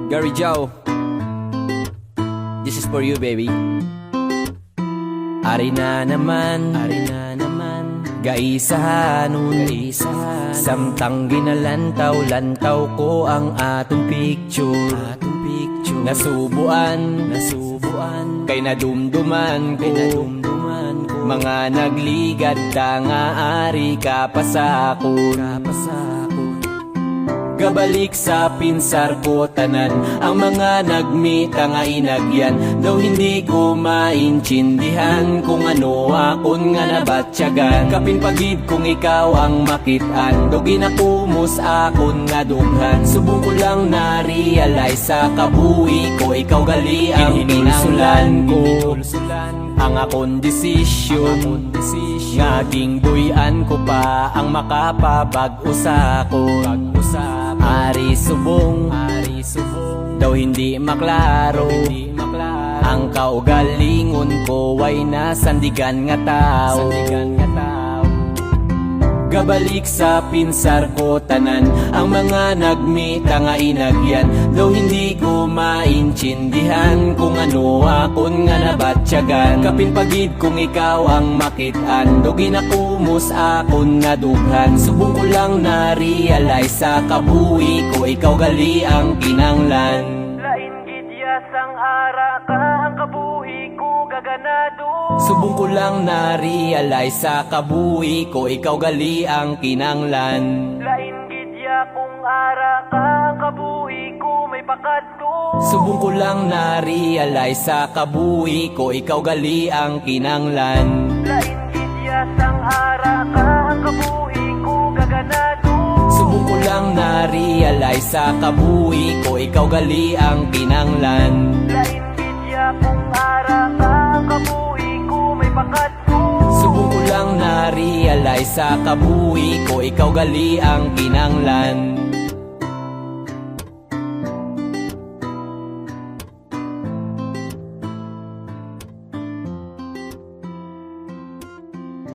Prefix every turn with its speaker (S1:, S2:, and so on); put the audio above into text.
S1: Gary Joe, this is for you, baby. Ari na naman, gaisahanon, samtang ginalantaw-lantaw ko ang atong picture. Nasubuan, kay nadumduman ko, mga nagligad ta nga ari ka pa sa akon. Gabalik sa pinsar ko tanan, ang mga nagmita nga inagyan. Daw hindi ko maintindihan kung ano akon nga nabatsyagan. Kapin pagid kung ikaw ang makitaan, daw ginakumos akon nga dughan. Subong ko lang na-realize sa kabuhi ko, ikaw gali ang pinanglan ko. Ang akong desisyon, ngaging buyan ko pa ang makapapag-usa ko. Ari subong, daw hindi maklaro, ang kaugalingon ko ay nasandigan nga tao. Gabalik sa pinsar ko tanan, ang mga nagmita nga inagyan. Daw hindi ko maintindihan kung ano akon nga nabatsyagan. Kapin pagid kung ikaw ang makitaan, daw ginakumos akon nga dughan. Subong ko lang na-realize sa kabuhi ko, ikaw gali ang kinanglan.
S2: Lain gidya sang ara ka ang kabuhi ko gaganado.
S1: Subong ko lang na-realize sa kabuhi ko, ikaw gali ang kinanglan.
S2: Lain gidya kung ara ka ang kabuhi ko may pakadto.
S1: Subong ko lang na-realize sa kabuhi ko, ikaw gali ang kinanglan.
S2: Lain gidya sang ara ka ang kabuhi ko gaganado.
S1: Subong ko lang na-realize sa kabuhi ko, ikaw gali ang kinanglan.
S2: Lain gidya kung ara ka ang kabuhi ko may pakadto.
S1: Subong ko lang na-realize sa kabuhi ko, ikaw gali ang kinanglan.